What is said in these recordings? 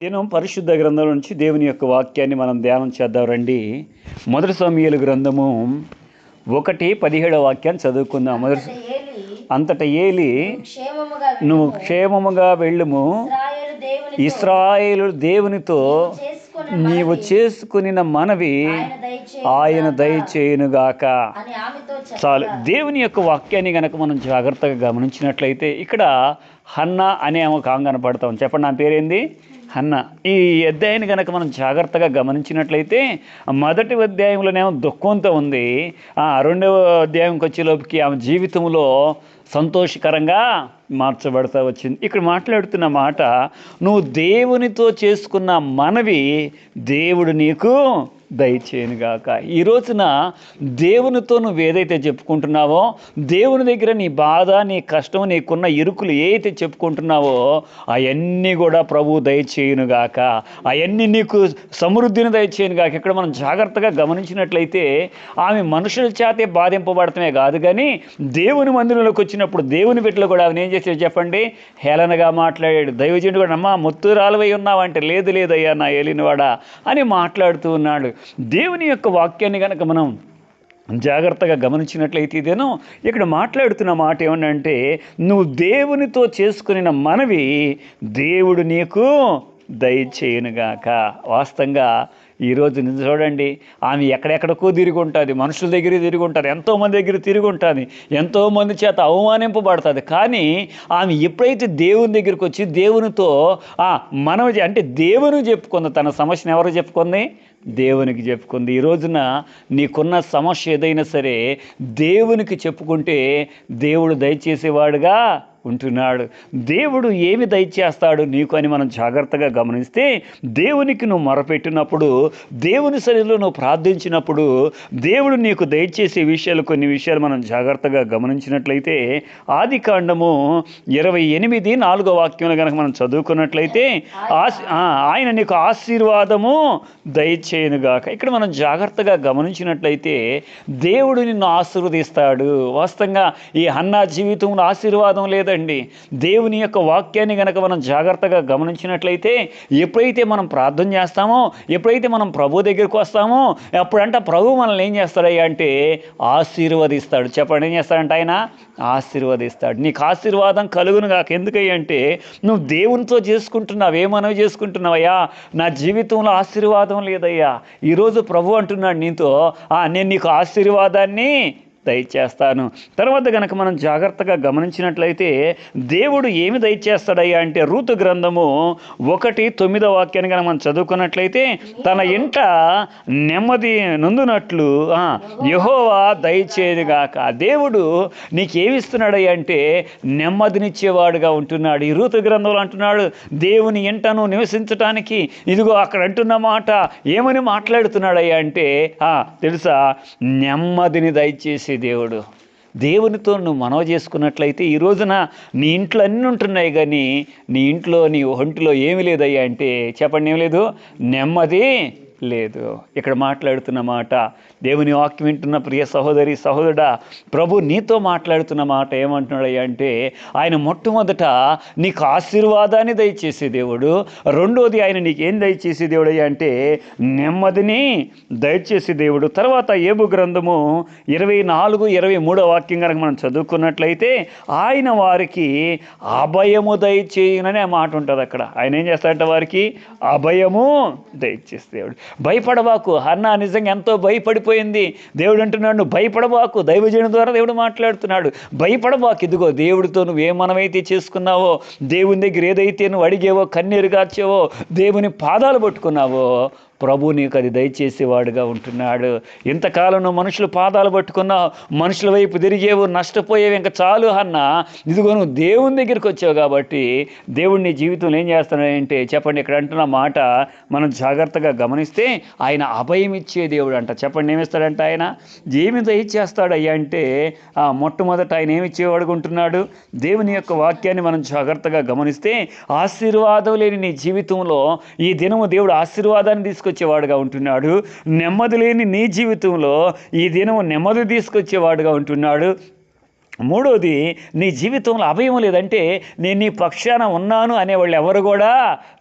దినం పరిశుద్ధ గ్రంథం నుంచి దేవుని యొక్క వాక్యాన్ని మనం ధ్యానం చేద్దాం రండి. మొదటి సమూయేలు గ్రంథము 1:17 వాక్యాన్ని చదువుకుందాం. అంతట ఏలి నువ్వు క్షేమముగా వెళ్ళుము, ఇశ్రాయేలు దేవునితో నీవు చేసుకుని మనవి ఆయన దయచేయునుగాక. చాలు. దేవుని యొక్క వాక్యాన్ని కనుక మనం జాగ్రత్తగా గమనించినట్లయితే ఇక్కడ హన్నా అనే ఆమె కనపడతాం. చెప్పండి, నా పేరేంది? హన్నా. ఈ అధ్యాయాన్ని కనుక మనం జాగ్రత్తగా గమనించినట్లయితే మొదటి అధ్యాయంలోనేమో దుఃఖంతో ఉంది, రెండవ అధ్యాయంకి వచ్చేలోపుకి ఆమె జీవితంలో సంతోషకరంగా మార్చబడతా వచ్చింది. ఇక్కడ మాట్లాడుతున్న మాట, నువ్వు దేవునితో చేసుకున్న మనవి దేవుడు నీకు దయచేయునుగాక. ఈ రోజున దేవునితో నువ్వు ఏదైతే చెప్పుకుంటున్నావో, దేవుని దగ్గర నీ బాధ, నీ కష్టం, నీకున్న ఇరుకులు ఏదైతే చెప్పుకుంటున్నావో అవన్నీ కూడా ప్రభువు దయచేయునుగాక. అవన్నీ నీకు సమృద్ధిని దయచేయునుగాక. ఇక్కడ మనం జాగ్రత్తగా గమనించినట్లయితే ఆమె మనుషుల చేతే బాధింపబడటమే కాదు, కానీ దేవుని మందిరంలోకి వచ్చినప్పుడు దేవుని బిడ్డలు కూడా ఆమె ఏం చేసేది చెప్పండి? హేళనగా మాట్లాడాడు. దైవజనుడు కూడా, అమ్మా ముత్తురాలువై ఉన్నావంటే లేదు లేదయ్యా నా ఏలినవాడా అని మాట్లాడుతూ ఉన్నాడు. దేవుని యొక్క వాక్యాన్ని కనుక మనం జాగ్రత్తగా గమనించినట్లయితే ఇదేనో ఇక్కడ మాట్లాడుతున్న మాట ఏమనంటే, నువ్వు దేవునితో చేసుకుని మనవి దేవుడు నీకు దయచేయునుగాక. వాస్తవంగా ఈరోజు చూడండి, ఆమె ఎక్కడెక్కడికో తిరిగి ఉంటుంది, మనుషుల దగ్గర తిరిగి ఉంటుంది, ఎంతోమంది దగ్గర తిరిగి ఉంటుంది, ఎంతోమంది చేత అవమానింపబడుతుంది. కానీ ఆమె ఎప్పుడైతే దేవుని దగ్గరికి వచ్చి దేవునితో మనవి అంటే దేవునికి చెప్పుకుంది, తన సమస్యను ఎవరు చెప్పుకుంది? దేవునికి చెప్పుకుంది. ఈ రోజున నీకున్న సమస్య ఏదైనా సరే దేవునికి చెప్పుకుంటే దేవుడు దయచేసేవాడుగా ఉంటున్నాడు. దేవుడు ఏమి దయచేస్తాడు నీకు అని మనం జాగ్రత్తగా గమనిస్తే, దేవునికి నువ్వు మొరపెట్టినప్పుడు, దేవుని సన్నిధిలో నువ్వు ప్రార్థించినప్పుడు దేవుడు నీకు దయచేసే విషయాలు, కొన్ని విషయాలు మనం జాగ్రత్తగా గమనించినట్లయితే ఆదికాండము 28:4 వాక్యంలో కనుక మనం చదువుకున్నట్లయితే ఆయన నీకు ఆశీర్వాదము దయచేయునుగాక. ఇక్కడ మనం జాగ్రత్తగా గమనించినట్లయితే దేవుడు నిన్ను ఆశీర్వదిస్తాడు. వాస్తవంగా ఈ హన్నా జీవితంలో ఆశీర్వాదం లేదండి. దేవుని యొక్క వాక్యాన్ని కనుక మనం జాగ్రత్తగా గమనించినట్లయితే ఎప్పుడైతే మనం ప్రార్థన చేస్తామో, ఎప్పుడైతే మనం ప్రభు దగ్గరికి వస్తామో, అప్పుడంట ప్రభు మనల్ని ఏం చేస్తాడయ్యా అంటే ఆశీర్వదిస్తాడు. చెప్పండి, ఏం చేస్తాడంట? ఆయన ఆశీర్వదిస్తాడు. నీకు ఆశీర్వాదం కలుగును కాక. ఎందుకయ్యా అంటే నువ్వు దేవునితో చేసుకుంటున్నావు, ఏమనవి చేసుకుంటున్నావయ్యా? నా జీవితంలో ఆశీర్వాదం లేదయ్యా. ఈరోజు ప్రభు అంటున్నాడు నీతో, నేను నీకు ఆశీర్వాదాన్ని దయచేస్తాను. తర్వాత కనుక మనం జాగ్రత్తగా గమనించినట్లయితే దేవుడు ఏమి దయచేస్తాడయ్యా అంటే రూతు గ్రంథము 1:9 వాక్యాన్ని కనుక మనం చదువుకున్నట్లయితే, తన ఇంట నెమ్మది నొందునట్లు యెహోవా దయచేయునుగాక. దేవుడు నీకేమిస్తున్నాడయ్యా అంటే నెమ్మదినిచ్చేవాడుగా ఉంటున్నాడు. ఈ రూతు గ్రంథంలో అంటున్నాడు, దేవుని ఇంటను నివసించటానికి ఇదిగో అక్కడ అంటున్న మాట ఏమని మాట్లాడుతున్నాడయ్యా అంటే తెలుసా? నెమ్మదిని దయచేసి దేవుడు. దేవునితో నువ్వు మనవ చేసుకున్నట్లయితే ఈ రోజున నీ ఇంట్లో అన్నీ ఉంటున్నాయి, కానీ నీ ఇంట్లో నీ ఒంటిలో ఏమి లేదయ్యా అంటే చెప్పండి, ఏమి లేదు? నెమ్మది లేదు. ఇక్కడ మాట్లాడుతున్న మాట, దేవుని వాక్యం వింటున్న ప్రియ సహోదరి సహోదరుడా, ప్రభు నీతో మాట్లాడుతున్న మాట ఏమంటున్నాడయ్యా అంటే ఆయన మొట్టమొదట నీకు ఆశీర్వాదాన్ని దయచేసే దేవుడు, రెండోది ఆయన నీకేం దయచేసే దేవుడు అయ్యా అంటే నెమ్మదిని దయచేసే దేవుడు. తర్వాత యోబు గ్రంథము 24:23 వాక్యం కనుక మనం చదువుకున్నట్లయితే ఆయన వారికి అభయము దయచేయుననే మాట ఉంటుంది. అక్కడ ఆయన ఏం చేస్తాడంటే వారికి అభయము దయచేసే దేవుడు. భయపడబాకు. హన్నా నిజంగా ఎంతో భయపడిపోయింది. దేవుడు అంటున్నాడు, నువ్వు భయపడబాకు. దైవజనుడి ద్వారా దేవుడు మాట్లాడుతున్నాడు, భయపడబాకు. ఇదిగో దేవుడితో నువ్వు ఏ మనమైతే చేసుకున్నావో, దేవుని దగ్గర ఏదైతే నువ్వు అడిగేవో, కన్నీరు గార్చావో, దేవుని పాదాలు పట్టుకున్నావో, ప్రభు నీకు అది దయచేసేవాడుగా ఉంటున్నాడు. ఇంతకాలం నువ్వు మనుషుల పాదాలు పట్టుకున్నావు, మనుషుల వైపు తిరిగేవు, నష్టపోయేవి, ఇంకా చాలు అన్నా. ఇదిగో నువ్వు దేవుని దగ్గరికి వచ్చావు కాబట్టి దేవుడు నీ జీవితంలో ఏం చేస్తున్నాడంటే చెప్పండి, ఇక్కడ అంటున్న మాట మనం జాగ్రత్తగా గమనిస్తే ఆయన అభయం ఇచ్చే దేవుడు అంట. చెప్పండి, ఏమిస్తాడంట? ఆయన ఏమి దయచేస్తాడయ్యా అంటే మొట్టమొదట ఆయన ఏమిచ్చేవాడుగా ఉంటున్నాడు? దేవుని యొక్క వాక్యాన్ని మనం జాగ్రత్తగా గమనిస్తే ఆశీర్వాదం లేని నీ జీవితంలో ఈ దినము దేవుడు ఆశీర్వాదాన్ని తీసుకొచ్చేవాడుగా ఉంటున్నాడు. నెమ్మది లేని నీ జీవితంలో ఈ దినము నెమ్మది తీసుకొచ్చేవాడుగా ఉంటున్నాడు. మూడోది, నీ జీవితంలో అభయం లేదంటే నేను నీ పక్షాన ఉన్నాను అనేవాళ్ళు ఎవరు కూడా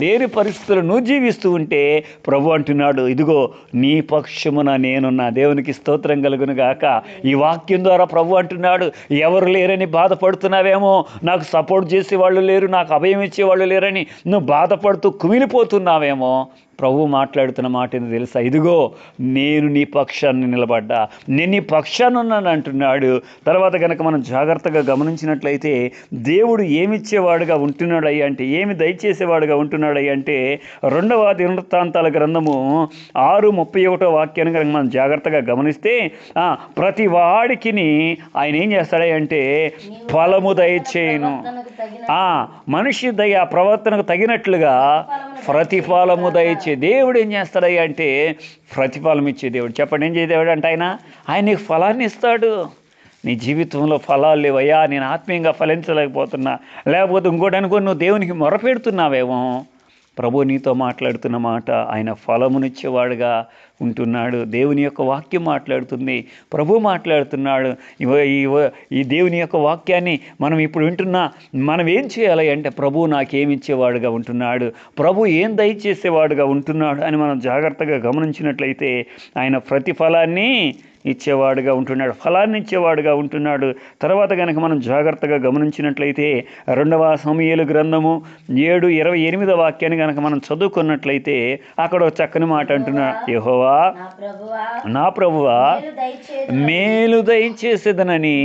లేని పరిస్థితులు నువ్వు జీవిస్తూ ఉంటే ప్రభు అంటున్నాడు, ఇదిగో నీ పక్షమున నేనున్నా. దేవునికి స్తోత్రం కలుగును గాక. ఈ వాక్యం ద్వారా ప్రభు అంటున్నాడు, ఎవరు లేరని బాధపడుతున్నావేమో, నాకు సపోర్ట్ చేసేవాళ్ళు లేరు, నాకు అభయం ఇచ్చేవాళ్ళు లేరని నువ్వు బాధపడుతూ కుమిలిపోతున్నావేమో, ప్రభు మాట్లాడుతున్న మాట ఏంది తెలుసా? ఇదిగో నేను నీ పక్షాన్ని నిలబడ్డా, నేను నీ పక్షాన్ని ఉన్నాను అంటున్నాడు. తర్వాత కనుక మనం జాగ్రత్తగా గమనించినట్లయితే దేవుడు ఏమిచ్చేవాడుగా ఉంటున్నాడయ్యా అంటే, ఏమి దయచేసేవాడుగా ఉంటున్నాడయ్యా అంటే, 2వ దినవృత్తాంతాల గ్రంథము 6:31 వాక్యాన్ని కనుక మనం జాగ్రత్తగా గమనిస్తే, ప్రతి వాడికి ఆయన ఏం చేస్తాడయ్యా అంటే ఫలము దయచేయును. మనిషి దయ ప్రవర్తనకు తగినట్లుగా ప్రతిఫలము దయచే దేవుడు ఏం చేస్తాడయ్యా అంటే ప్రతిఫలం ఇచ్చే దేవుడు. చెప్పండి, ఏం చేయదేవుడు అంటే ఆయన నీకు ఫలాన్ని ఇస్తాడు. నీ జీవితంలో ఫలాలు లేవయ్యా, నేను ఆత్మీయంగా ఫలించలేకపోతున్నా, లేకపోతే ఇంకోటి అనుకో నువ్వు దేవునికి మొరపెడుతున్నావేమో, ప్రభు నీతో మాట్లాడుతున్న మాట, ఆయన ఫలమునిచ్చేవాడుగా ఉంటున్నాడు. దేవుని యొక్క వాక్యం మాట్లాడుతుంది, ప్రభు మాట్లాడుతున్నాడు. ఈ దేవుని యొక్క వాక్యాన్ని మనం ఇప్పుడు వింటున్నా, మనం ఏం చేయాలి అంటే ప్రభు నాకేమిచ్చేవాడుగా ఉంటున్నాడు, ప్రభు ఏం దయచేసేవాడుగా ఉంటున్నాడు అని మనం జాగ్రత్తగా గమనించినట్లయితే ఆయన ప్రతిఫలాన్ని ఇచ్చేవాడుగా ఉంటున్నాడు, ఫలాన్ని ఇచ్చేవాడుగా ఉంటున్నాడు. తర్వాత కనుక మనం జాగ్రత్తగా గమనించినట్లయితే 2వ సమూయేలు గ్రంథము 7:28 వాక్యాన్ని కనుక మనం చదువుకున్నట్లయితే అక్కడ ఒక చక్కని మాట అంటున్నాడు, యెహోవా నా ప్రభువా మేలు దయచేసేదనని.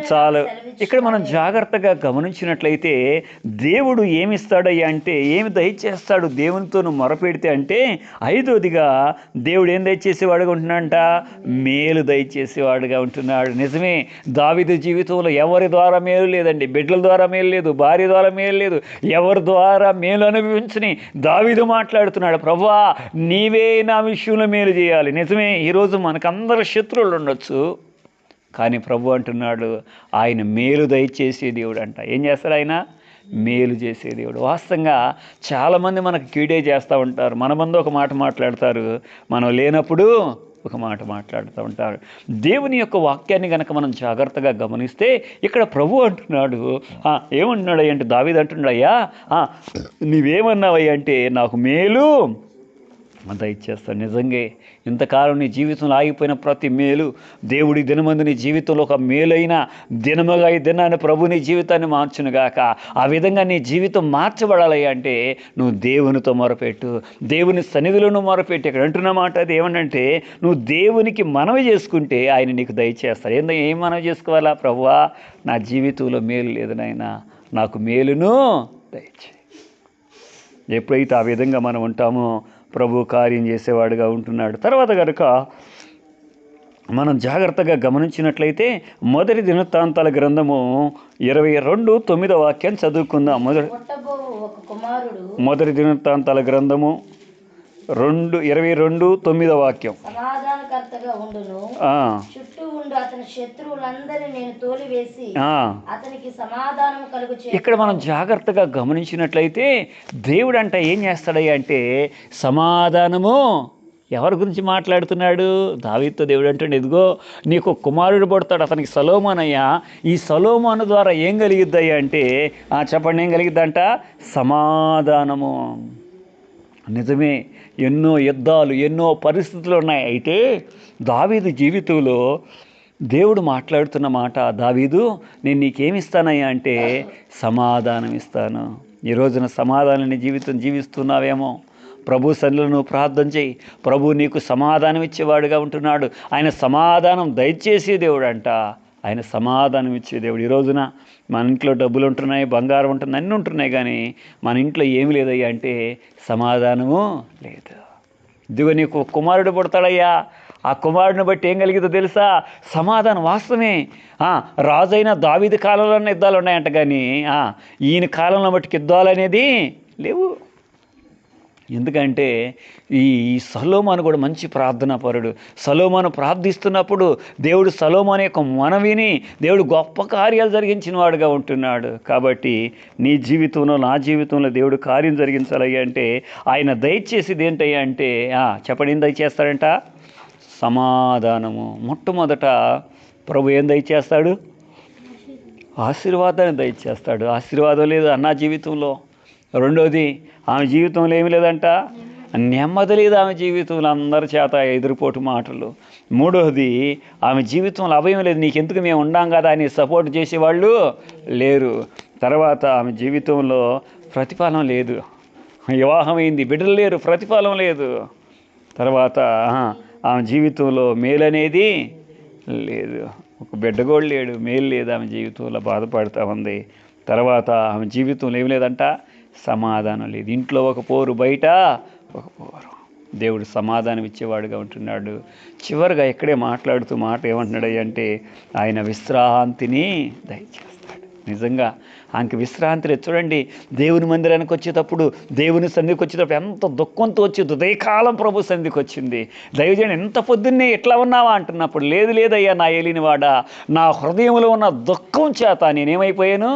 చాలు. ఇక్కడ మనం జాగ్రత్తగా గమనించినట్లయితే దేవుడు ఏమిస్తాడయ్యా అంటే, ఏమి దయచేస్తాడు దేవునితో నువ్వు మొరపెడితే అంటే, 5వదిగా దేవుడు ఏం దయచేసేవాడుగా ఉంటున్నాడంట, మేలు దయచేసేవాడుగా ఉంటున్నాడు. నిజమే, దావీదు జీవితంలో ఎవరి ద్వారా మేలు లేదండి, బిడ్డల ద్వారా మేలు లేదు, భార్య ద్వారా మేలు లేదు, ఎవరి ద్వారా మేలు అనుభవించని దావీదు మాట్లాడుతున్నాడు, ప్రభువా నీవే నా విషయంలో మేలు చేయాలి. నిజమే, ఈరోజు మనకందరు శత్రువులు ఉండొచ్చు, కానీ ప్రభు అంటున్నాడు ఆయన మేలు దయచేసే దేవుడు అంట. ఏం చేస్తాడు ఆయన? మేలు చేసే దేవుడు. వాస్తవంగా చాలామంది మనకు కీడే చేస్తూ ఉంటారు. మన ముందు ఒక మాట మాట్లాడతారు, మనం లేనప్పుడు ఒక మాట మాట్లాడుతూ ఉంటారు. దేవుని యొక్క వాక్యాన్ని కనుక మనం జాగ్రత్తగా గమనిస్తే ఇక్కడ ప్రభు అంటున్నాడు, ఏమంటున్నాడు అంటే, దావీదు అంటున్నాడయ్యా నీవేమన్నావయ్యా అంటే నాకు మేలు దయచేస్తాను. నిజంగా ఇంతకాలం నీ జీవితంలో ఆగిపోయిన ప్రతి మేలు దేవుడి దినమందు నీ జీవితంలో ఒక మేలైన దినముగా ఈ దినాన్ని ప్రభు నీ జీవితాన్ని మార్చునుగాక. ఆ విధంగా నీ జీవితం మార్చబడాలి అంటే నువ్వు దేవునితో మొరపెట్టు, దేవుని సన్నిధిలో నువ్వు మొరపెట్టి. ఇక్కడ అంటున్న మాట అది ఏమంటే, నువ్వు దేవునికి మనవి చేసుకుంటే ఆయన నీకు దయచేస్తాడు. ఏం మనవి చేసుకోవాలా? ప్రభువా నా జీవితంలో మేలు లేదు నాయనా, నాకు మేలును దయచే. ఎప్పుడైతే ఆ విధంగా మనం ఉంటామో ప్రభు కార్యం చేసేవాడుగా ఉంటున్నాడు. తర్వాత కనుక మనం జాగ్రత్తగా గమనించినట్లయితే 1 దినవృత్తాంతాల గ్రంథము 22:9 వాక్యాన్ని చదువుకుందాం. 1 దినవృత్తాంతాల గ్రంథము 22:9 వాక్యం. సమాధానకర్తగా ఉండును, చుట్టూ ఉండు అతని శత్రువులందరినీ నేను తోలివేసి అతనికి సమాధానం కలుగు. ఇక్కడ మనం జాగ్రత్తగా గమనించినట్లయితే దేవుడు అంట ఏం చేస్తాడయ్యా అంటే సమాధానము. ఎవరి గురించి మాట్లాడుతున్నాడు? దావీదుతో దేవుడు అంటాడు, ఇదిగో నీకు కుమారుడు పుడతాడు, అతనికి సొలొమోను అయ్యా. ఈ సొలొమోను ద్వారా ఏం కలిగిద్దయ్యా అంటే చెప్పండి, ఏం కలిగిద్దంట? సమాధానము. నిజమే, ఎన్నో యుద్ధాలు, ఎన్నో పరిస్థితులు ఉన్నాయి. అయితే దావీదు జీవితంలో దేవుడు మాట్లాడుతున్న మాట, దావీదు నేను నీకేమిస్తానయ్యా అంటే సమాధానం ఇస్తాను. ఈ రోజున సమాధానాన్ని జీవితం జీవిస్తున్నావేమో, ప్రభు సన్నిధిలో నువ్వు ప్రార్థన చేయి. ప్రభు నీకు సమాధానం ఇచ్చేవాడుగా ఉంటున్నాడు. ఆయన సమాధానం దయచేసే దేవుడు అంట. ఆయన సమాధానం ఇచ్చే దేవుడు. ఈ రోజున మన ఇంట్లో డబ్బులు ఉంటున్నాయి, బంగారం ఉంటుంది, అన్నీ ఉంటున్నాయి, కానీ మన ఇంట్లో ఏమి లేదయ్యా అంటే సమాధానము లేదు. ఇదిగో నీకు కుమారుడు పుడతాడయ్యా, ఆ కుమారుడిని బట్టి ఏం కలిగిద్దో తెలుసా? సమాధానం. వాస్తవమే, రాజైన దావీదు కాలంలోనే యుద్ధాలు ఉన్నాయంట, కానీ ఈయన కాలంలో బట్టి యుద్ధాలు అనేది లేవు. ఎందుకంటే ఈ సొలొమోను కూడా మంచి ప్రార్థనా పరుడు. సొలొమోను ప్రార్థిస్తున్నప్పుడు దేవుడు సొలొమోను యొక్క మనవిని దేవుడు గొప్ప కార్యాలు జరిగించిన వాడుగా ఉంటున్నాడు. కాబట్టి నీ జీవితంలో, నా జీవితంలో దేవుడు కార్యం జరిగించాలి అంటే ఆయన దయచేసేది ఏంటయ్యా అంటే చెప్పండి, ఏం దయచేస్తాడంట? సమాధానము. మొట్టమొదట ప్రభు ఏం దయచేస్తాడు? ఆశీర్వాదాన్ని దయచేస్తాడు. ఆశీర్వాదం లేదు అన్న జీవితంలో. రెండోది, ఆమె జీవితంలో ఏమీ లేదంట, నెమ్మది లేదు ఆమె జీవితంలో, అందరి చేత ఎదురుపోటు మాటలు. మూడోది, ఆమె జీవితంలో అభయం లేదు. నీకెందుకు, మేము ఉండాం కదా అని సపోర్ట్ చేసేవాళ్ళు లేరు. తర్వాత ఆమె జీవితంలో ప్రతిఫలం లేదు. వివాహమైంది, బిడ్డలు లేరు, ప్రతిఫలం లేదు. తర్వాత ఆమె జీవితంలో మేలు అనేది లేదు. ఒక బిడ్డ కూడా లేడు, మేలు లేదు ఆమె జీవితంలో, బాధపడుతూ ఉంది. తర్వాత ఆమె జీవితంలో ఏమి లేదంట, సమాధానం లేదు. ఇంట్లో ఒక పోరు, బయట ఒక పోరు. దేవుడు సమాధానం ఇచ్చేవాడుగా ఉంటున్నాడు. చివరిగా ఇక్కడే మాట్లాడుతూ మాట ఏమంటున్నాడు అంటే, ఆయన విశ్రాంతిని దయచేస్తాడు. నిజంగా ఆమెకి విశ్రాంతి లేదు. చూడండి, దేవుని మందిరానికి వచ్చేటప్పుడు, దేవుని సన్నిధికి వచ్చేటప్పుడు ఎంత దుఃఖంతో వచ్చి ఉదయకాలం ప్రభు సన్నిధికి వచ్చింది. దైవజనుడు, ఎంత పొద్దున్నే ఎట్లా ఉన్నావా అంటున్నప్పుడు, లేదు లేదయ్యా నా ఏలినవాడా, నా హృదయంలో ఉన్న దుఃఖం చేత నేనేమైపోయాను,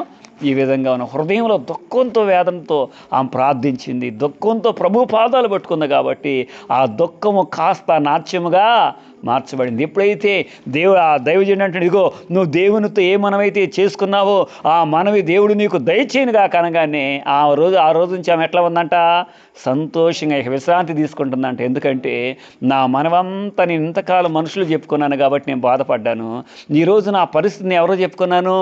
ఈ విధంగా ఉన్న హృదయంలో దుఃఖంతో, వేదనతో ఆమె ప్రార్థించింది. దుఃఖంతో ప్రభు పాదాలు పట్టుకుంది కాబట్టి ఆ దుఃఖము కాస్త నాట్యముగా మార్చబడింది. ఎప్పుడైతే ఆ దైవజనుడు అంటే, ఇదిగో నువ్వు దేవునితో ఏ మనమైతే చేసుకున్నావో ఆ మనవి దేవుడు నీకు దయచేయనుగా కనగానే ఆ రోజు నుంచి ఆమె ఎట్లా ఉందంట, సంతోషంగా విశ్రాంతి తీసుకుంటుందంట. ఎందుకంటే నా మనవంతా నేను ఇంతకాలం మనుషులు చెప్పుకున్నాను కాబట్టి నేను బాధపడ్డాను. ఈరోజు నా పరిస్థితిని ఎవరో చెప్పుకున్నాను,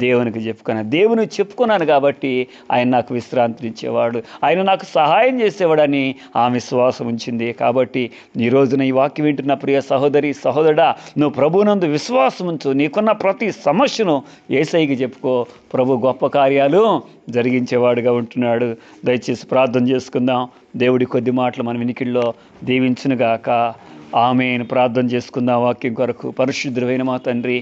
దేవునికి చెప్పుకున్నాను. దేవునికి చెప్పుకున్నాను కాబట్టి ఆయన నాకు విశ్రాంతిని ఇచ్చేవాడు, ఆయన నాకు సహాయం చేసేవాడని ఆమె విశ్వాసం ఉంచింది. కాబట్టి ఈ రోజున ఈ వాక్యం వింటున్న ప్రియ సహోదరి సహోదరుడా, నువ్వు ప్రభువునందు విశ్వాసం ఉంచు. నీకున్న ప్రతి సమస్యను యేసయ్యకి చెప్పుకో. ప్రభు గొప్ప కార్యాలు జరిగించేవాడుగా ఉంటున్నాడు. దయచేసి ప్రార్థన చేసుకుందాం. దేవుడి కొద్ది మాటలు మన వినికిడిలో దీవించునుగాక. ఆమేన్. ప్రార్థన చేసుకుందాం వాక్యం కొరకు. పరిశుద్ధుడైన మా తండ్రి,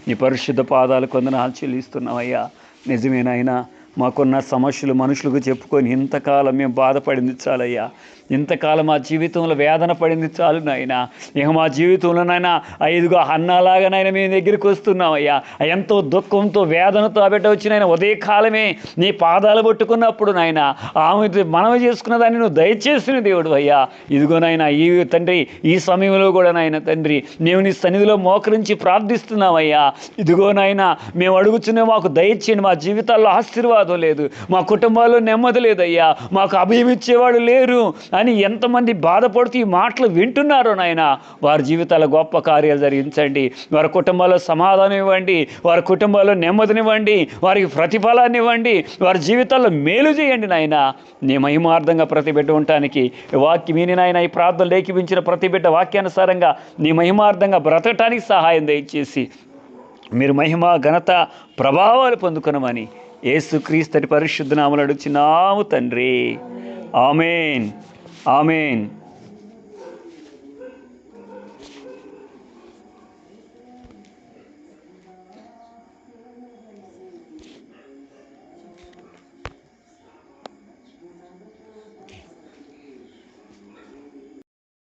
నీ పరిశుద్ధ పాదాలు కొందనాలు చెల్లిస్తున్నామయ్యా. నిజమేనాయనా, మాకున్న సమస్యలు మనుషులకు చెప్పుకొని ఇంతకాలం మేము బాధపడింది చాలయ్యా. ఇంతకాలం మా జీవితంలో వేదన పడింది చాలు నాయన. ఇక మా జీవితంలో నాయన 5 అన్నలాగానైనా మేము దగ్గరికి వస్తున్నామయ్యా. ఎంతో దుఃఖంతో, వేదనతో బిడ్డ వచ్చినాయన ఉదయకాలమే నీ పాదాలు పట్టుకున్నప్పుడు నాయన ఆమె మనవి చేసుకున్న దాన్ని నువ్వు దయచేసిన దేవుడు అయ్యా. ఇదిగోనైనా ఈ తండ్రి, ఈ సమయంలో కూడా నాయన తండ్రి, మేము నీ సన్నిధిలో మోకరించి ప్రార్థిస్తున్నామయ్యా. ఇదిగోనైనా మేము అడుగుతున్నా, మాకు దయచేయండి. మా జీవితాల్లో ఆశీర్వాదం లేదు, మా కుటుంబాల్లో నెమ్మది లేదయ్యా, మాకు అభయం ఇచ్చేవాడు లేరు అని ఎంతమంది బాధపడుతూ ఈ మాటలు వింటున్నారో నాయన, వారి జీవితాల గొప్ప కార్యాలు జరిగించండి. వారి కుటుంబాల్లో సమాధానం ఇవ్వండి, వారి కుటుంబాల్లో నెమ్మదినివ్వండి, వారికి ప్రతిఫలాన్ని ఇవ్వండి, వారి జీవితాల్లో మేలు చేయండి నాయన. నీ మహిమార్థంగా ప్రతి బిడ్డ ఉండటానికి వాక్యం విని నాయన, ఈ ప్రార్థన లేఖించిన ప్రతి బిడ్డ వాక్యానుసారంగా నీ మహిమార్థంగా బ్రతకటానికి సహాయం దయచేసి మీరు మహిమ, ఘనత, ప్రభావాలు పొందుకునమని యేసుక్రీస్తు పరిశుద్ధ నామములో అడుగుచున్నాము తండ్రి. ఆమేన్. ఆమేన్.